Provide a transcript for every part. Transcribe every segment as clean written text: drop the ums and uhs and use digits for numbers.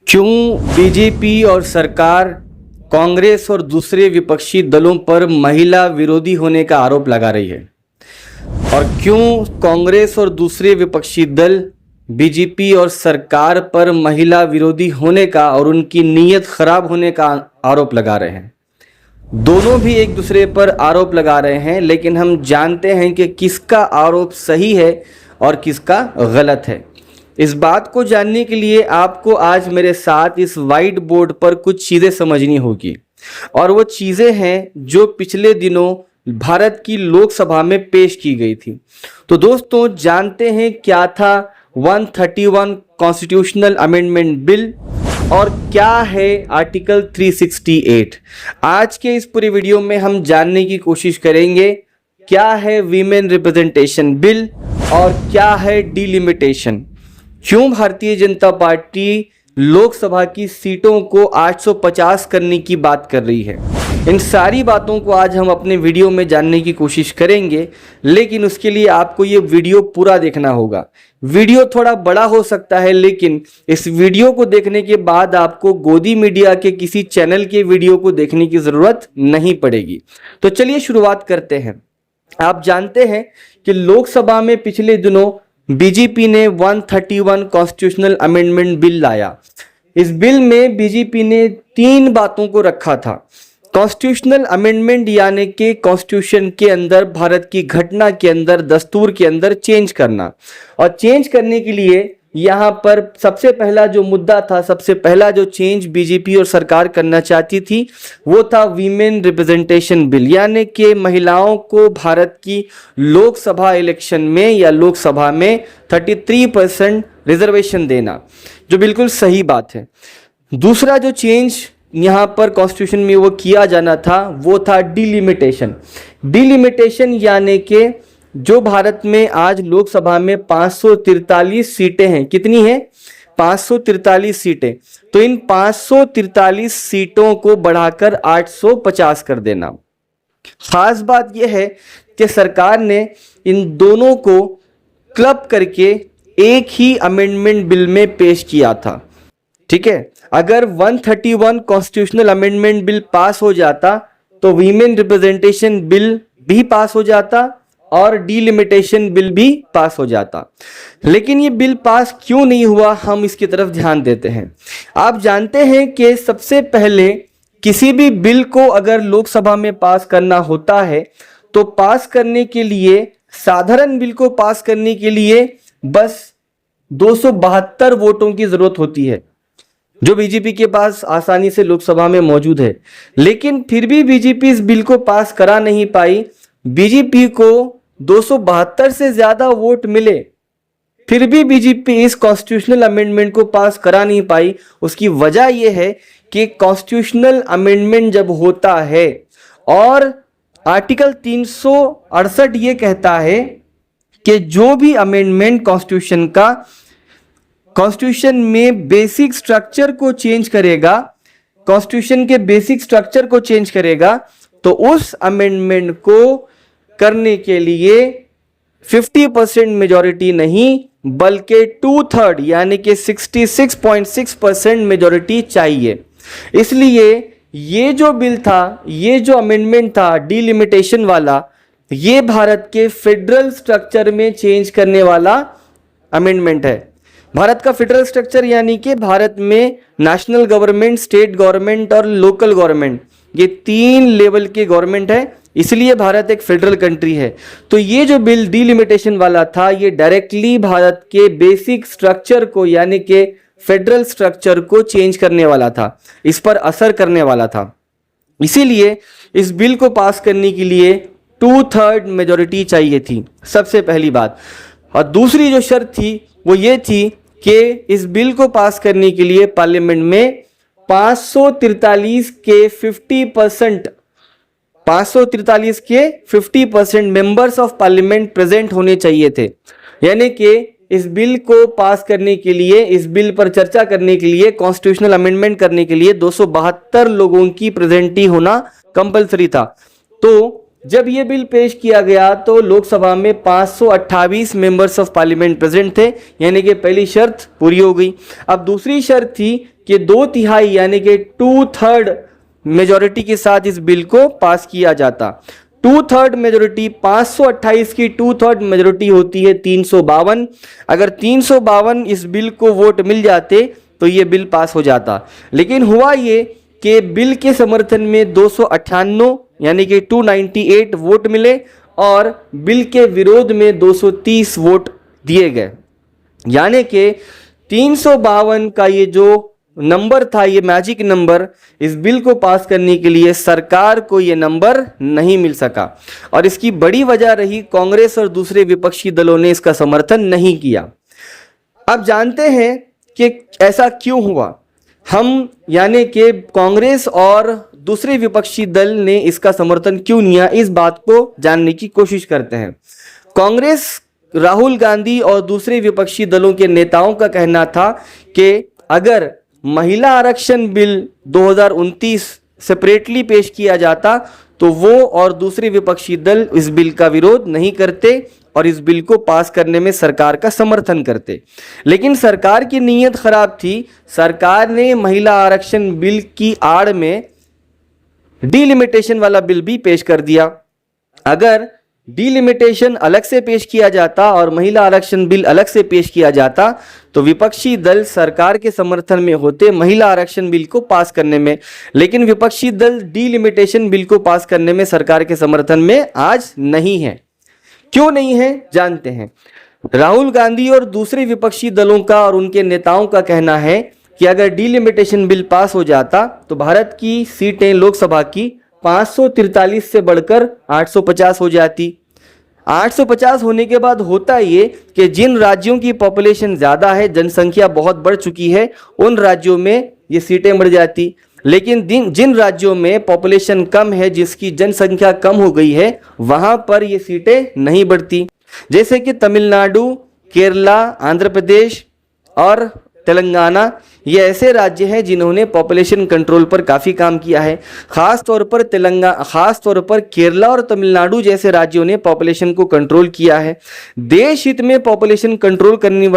क्यों बीजेपी और सरकार कांग्रेस और दूसरे विपक्षी दलों पर महिला विरोधी होने का आरोप लगा रही है और क्यों कांग्रेस और दूसरे विपक्षी दल बीजेपी और सरकार पर महिला विरोधी होने का और उनकी नीयत खराब होने का आरोप लगा रहे हैं। दोनों भी एक दूसरे पर आरोप लगा रहे हैं, लेकिन हम जानते हैं कि किसका आरोप सही है और किसका गलत है। इस बात को जानने के लिए आपको आज मेरे साथ इस वाइट बोर्ड पर कुछ चीज़ें समझनी होगी, और वो चीज़ें हैं जो पिछले दिनों भारत की लोकसभा में पेश की गई थी। तो दोस्तों, जानते हैं क्या था 131 कॉन्स्टिट्यूशनल अमेंडमेंट बिल और क्या है आर्टिकल 368। आज के इस पूरे वीडियो में हम जानने की कोशिश करेंगे क्या है वीमेन रिप्रेजेंटेशन बिल और क्या है डिलिमिटेशन। क्यों भारतीय जनता पार्टी लोकसभा की सीटों को 850 करने की बात कर रही है। इन सारी बातों को आज हम अपने वीडियो में जानने की कोशिश करेंगे, लेकिन उसके लिए आपको ये वीडियो पूरा देखना होगा। वीडियो थोड़ा बड़ा हो सकता है, लेकिन इस वीडियो को देखने के बाद आपको गोदी मीडिया के किसी चैनल के वीडियो को देखने की जरूरत नहीं पड़ेगी। तो चलिए शुरुआत करते हैं। आप जानते हैं कि लोकसभा में पिछले दिनों बीजेपी ने 131 कॉन्स्टिट्यूशनल अमेंडमेंट बिल लाया। इस बिल में बीजेपी ने 3 बातों को रखा था। कॉन्स्टिट्यूशनल अमेंडमेंट यानी कि कॉन्स्टिट्यूशन के अंदर, भारत की घटना के अंदर, दस्तूर के अंदर चेंज करना, और चेंज करने के लिए यहाँ पर सबसे पहला जो मुद्दा था, सबसे पहला जो चेंज बीजेपी और सरकार करना चाहती थी वो था वीमेन रिप्रेजेंटेशन बिल, यानी कि महिलाओं को भारत की लोकसभा इलेक्शन में या लोकसभा में 33% रिजर्वेशन देना, जो बिल्कुल सही बात है। दूसरा जो चेंज यहाँ पर कॉन्स्टिट्यूशन में वो किया जाना था वो था डिलिमिटेशन। डिलिमिटेशन यानी कि जो भारत में आज लोकसभा में 543 सीटें हैं, कितनी हैं? 543 सीटें। तो इन 543 सीटों को बढ़ाकर 850 कर देना। खास बात यह है कि सरकार ने इन दोनों को क्लब करके एक ही अमेंडमेंट बिल में पेश किया था। ठीक है, अगर 131 कॉन्स्टिट्यूशनल अमेंडमेंट बिल पास हो जाता तो वीमेन रिप्रेजेंटेशन बिल भी पास हो जाता और डिलिमिटेशन बिल भी पास हो जाता। लेकिन ये बिल पास क्यों नहीं हुआ, हम इसकी तरफ ध्यान देते हैं। आप जानते हैं कि सबसे पहले किसी भी बिल को अगर लोकसभा में पास करना होता है तो पास करने के लिए, साधारण बिल को पास करने के लिए बस 272 वोटों की जरूरत होती है, जो बीजेपी के पास आसानी से लोकसभा में मौजूद है। लेकिन फिर भी बीजेपी इस बिल को पास करा नहीं पाई। बीजेपी को 272 से ज्यादा वोट मिले, फिर भी बीजेपी इस कॉन्स्टिट्यूशनल अमेंडमेंट को पास करा नहीं पाई। उसकी वजह यह है कि कॉन्स्टिट्यूशनल अमेंडमेंट जब होता है और आर्टिकल 368 ये कहता है कि जो भी अमेंडमेंट कॉन्स्टिट्यूशन का, कॉन्स्टिट्यूशन में बेसिक स्ट्रक्चर को चेंज करेगा, कॉन्स्टिट्यूशन के बेसिक स्ट्रक्चर को चेंज करेगा, तो उस अमेंडमेंट को करने के लिए 50% मेजॉरिटी नहीं बल्कि 2/3 यानी कि 66.6% मेजॉरिटी चाहिए। इसलिए ये जो बिल था, ये जो अमेंडमेंट था डिलिमिटेशन वाला, ये भारत के फेडरल स्ट्रक्चर में चेंज करने वाला अमेंडमेंट है। भारत का फेडरल स्ट्रक्चर यानी कि भारत में नेशनल गवर्नमेंट, स्टेट गवर्नमेंट और लोकल गवर्नमेंट, ये 3 लेवल के गवर्नमेंट है, इसलिए भारत एक फेडरल कंट्री है। तो ये जो बिल डिलिमिटेशन वाला था, ये डायरेक्टली भारत के बेसिक स्ट्रक्चर को यानी कि फेडरल स्ट्रक्चर को चेंज करने वाला था, इस पर असर करने वाला था। इसीलिए इस बिल को पास करने के लिए 2/3 मेजॉरिटी चाहिए थी, सबसे पहली बात। और दूसरी जो शर्त थी वो ये थी कि इस बिल को पास करने के लिए पार्लियामेंट में 543 के 50%, 543 के 50% मेंबर्स ऑफ पार्लियामेंट प्रेजेंट होने चाहिए थे। यानी कि इस बिल को पास करने के लिए, इस बिल पर चर्चा करने के लिए, कॉन्स्टिट्यूशनल अमेंडमेंट करने के लिए 272 लोगों की प्रेजेंटी होना कंपलसरी था। तो जब ये बिल पेश किया गया तो लोकसभा में 528 मेंबर्स ऑफ पार्लियामेंट प्रेजेंट थे, यानी कि पहली शर्त पूरी हो गई। अब दूसरी शर्त थी कि 2/3 यानी कि 2/3 मेजॉरिटी के साथ इस बिल को पास किया जाता। 2/3 मेजॉरिटी 528 की 2/3 मेजॉरिटी होती है 352। अगर 352 इस बिल को वोट मिल जाते तो ये बिल पास हो जाता। लेकिन हुआ ये कि बिल के समर्थन में 298 यानी कि 298 वोट मिले और बिल के विरोध में 230 वोट दिए गए। यानी कि 352 का ये जो नंबर था, ये मैजिक नंबर, इस बिल को पास करने के लिए सरकार को ये नंबर नहीं मिल सका। और इसकी बड़ी वजह रही कांग्रेस और दूसरे विपक्षी दलों ने इसका समर्थन नहीं किया। अब जानते हैं कि ऐसा क्यों हुआ। हम यानी कि कांग्रेस और दूसरे विपक्षी दल ने इसका समर्थन क्यों नहीं किया, इस बात को जानने की कोशिश करते हैं। कांग्रेस, राहुल गांधी और दूसरे विपक्षी दलों के नेताओं का कहना था कि अगर महिला आरक्षण बिल 2029 सेपरेटली पेश किया जाता तो वो और दूसरे विपक्षी दल इस बिल का विरोध नहीं करते और इस बिल को पास करने में सरकार का समर्थन करते। लेकिन सरकार की नीयत खराब थी। सरकार ने महिला आरक्षण बिल की आड़ में डिलिमिटेशन वाला बिल भी पेश कर दिया। अगर डिलिमिटेशन अलग से पेश किया जाता और महिला आरक्षण बिल अलग से पेश किया जाता तो विपक्षी दल सरकार के समर्थन में होते महिला आरक्षण बिल को पास करने में। लेकिन विपक्षी दल डिलिमिटेशन बिल को पास करने में सरकार के समर्थन में आज नहीं है। क्यों नहीं है जानते हैं। राहुल गांधी और दूसरे विपक्षी दलों का और उनके नेताओं का कहना है कि अगर डिलिमिटेशन बिल पास हो जाता तो भारत की सीटें लोकसभा की 543 से बढ़कर 850 हो जाती। 850 होने के बाद होता ये कि जिन राज्यों की पॉपुलेशन ज़्यादा है, जनसंख्या बहुत बढ़ चुकी है, उन राज्यों में ये सीटें बढ़ जाती। लेकिन जिन राज्यों में पॉपुलेशन कम है, जिसकी जनसंख्या कम हो गई है, वहाँ पर ये सीटें नहीं बढ़ती। जैसे कि तमिलनाडु, केरला, आंध्र प्रदेश और तेलंगाना, ये ऐसे राज्य हैं जिन्होंने पॉपुलेशन कंट्रोल पर काफ़ी काम किया है। ख़ास तौर पर केरला और तमिलनाडु जैसे राज्यों ने पॉपुलेशन को कंट्रोल किया है। देश हित में पॉपुलेशन कंट्रोल करने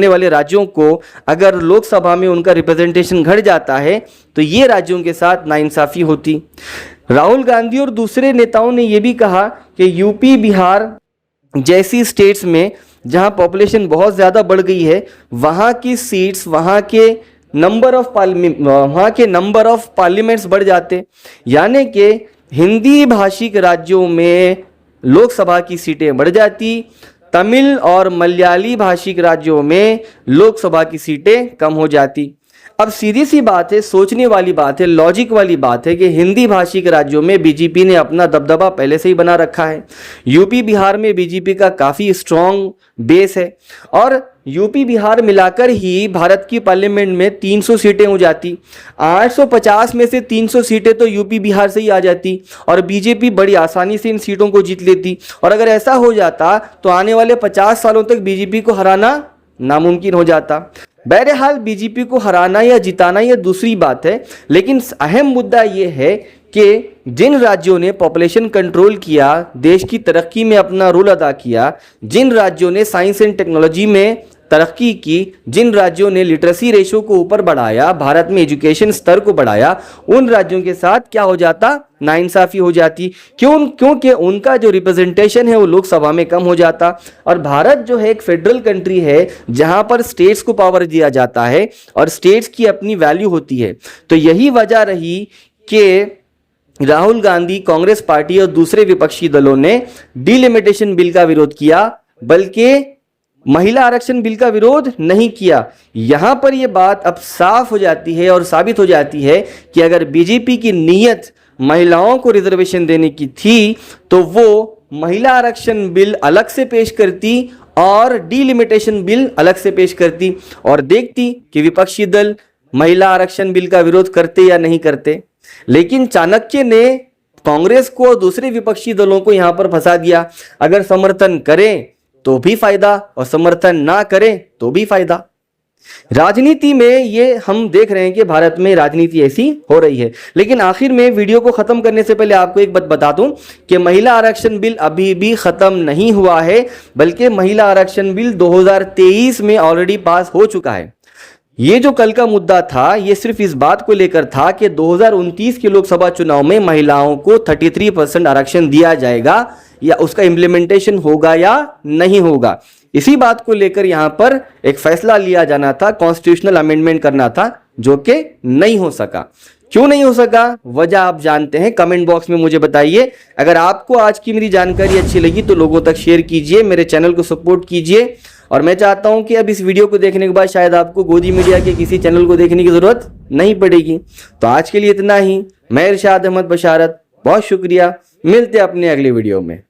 वाले राज्यों को अगर लोकसभा में उनका रिप्रेजेंटेशन घट जाता है तो ये राज्यों के साथ नाइंसाफ़ी होती। राहुल गांधी और दूसरे नेताओं ने यह भी कहा कि यूपी, बिहार जैसी स्टेट्स में जहां पॉपुलेशन बहुत ज़्यादा बढ़ गई है, वहां की सीट्स, वहां के नंबर ऑफ पार्लियामेंट्स बढ़ जाते। यानी कि हिंदी भाषिक राज्यों में लोकसभा की सीटें बढ़ जाती, तमिल और मलयाली भाषिक राज्यों में लोकसभा की सीटें कम हो जाती। अब सीधी सी बात है, सोचने वाली बात है, लॉजिक वाली बात है कि हिंदी भाषी के राज्यों में बीजेपी ने अपना दबदबा पहले से ही बना रखा है। यूपी, बिहार में बीजेपी का काफ़ी स्ट्रॉन्ग बेस है और यूपी, बिहार मिलाकर ही भारत की पार्लियामेंट में 300 सीटें हो जाती। 850 में से 300 सीटें तो यूपी, बिहार से ही आ जाती और बीजेपी बड़ी आसानी से इन सीटों को जीत लेती। और अगर ऐसा हो जाता तो आने वाले 50 सालों तक बीजेपी को हराना नामुमकिन हो जाता। बहरहाल बीजेपी को हराना या जिताना यह दूसरी बात है, लेकिन अहम मुद्दा यह है कि जिन राज्यों ने पॉपुलेशन कंट्रोल किया, देश की तरक्की में अपना रोल अदा किया, जिन राज्यों ने साइंस एंड टेक्नोलॉजी में तरक्की की, जिन राज्यों ने लिटरेसी रेशो को ऊपर बढ़ाया, भारत में एजुकेशन स्तर को बढ़ाया, उन राज्यों के साथ क्या हो जाता, नाइंसाफ़ी हो जाती। क्योंकि उनका जो रिप्रेजेंटेशन है वो लोकसभा में कम हो जाता। और भारत जो है एक फेडरल कंट्री है जहां पर स्टेट्स को पावर दिया जाता है और स्टेट्स की अपनी वैल्यू होती है। तो यही वजह रही कि राहुल गांधी, कांग्रेस पार्टी और दूसरे विपक्षी दलों ने डिलिमिटेशन बिल का विरोध किया, बल्कि महिला आरक्षण बिल का विरोध नहीं किया। यहां पर यह बात अब साफ हो जाती है और साबित हो जाती है कि अगर बीजेपी की नीयत महिलाओं को रिजर्वेशन देने की थी तो वो महिला आरक्षण बिल अलग से पेश करती और डिलिमिटेशन बिल अलग से पेश करती और देखती कि विपक्षी दल महिला आरक्षण बिल का विरोध करते या नहीं करते। लेकिन चाणक्य ने कांग्रेस को और दूसरे विपक्षी दलों को यहां पर फंसा दिया। अगर समर्थन करें तो भी फायदा और समर्थन ना करें तो भी फायदा। राजनीति में ये हम देख रहे हैं कि भारत में राजनीति ऐसी हो रही है। लेकिन आखिर में वीडियो को खत्म करने से पहले आपको एक बात बता दूं कि महिला आरक्षण बिल अभी भी खत्म नहीं हुआ है, बल्कि महिला आरक्षण बिल 2023 में ऑलरेडी पास हो चुका है। ये जो कल का मुद्दा था ये सिर्फ इस बात को लेकर था कि 2029 के लोकसभा चुनाव में महिलाओं को 33% आरक्षण दिया जाएगा या उसका इम्प्लीमेंटेशन होगा या नहीं होगा। इसी बात को लेकर यहां पर एक फैसला लिया जाना था, कॉन्स्टिट्यूशनल अमेंडमेंट करना था, जो कि नहीं हो सका। क्यों नहीं हो सका, वजह आप जानते हैं, कमेंट बॉक्स में मुझे बताइए। अगर आपको आज की मेरी जानकारी अच्छी लगी तो लोगों तक शेयर कीजिए, मेरे चैनल को सपोर्ट कीजिए। और मैं चाहता हूं कि अब इस वीडियो को देखने के बाद शायद आपको गोदी मीडिया के किसी चैनल को देखने की जरूरत नहीं पड़ेगी। तो आज के लिए इतना ही। मैं इरशाद अहमद बशारत, बहुत शुक्रिया। मिलते हैं अपने अगले वीडियो में।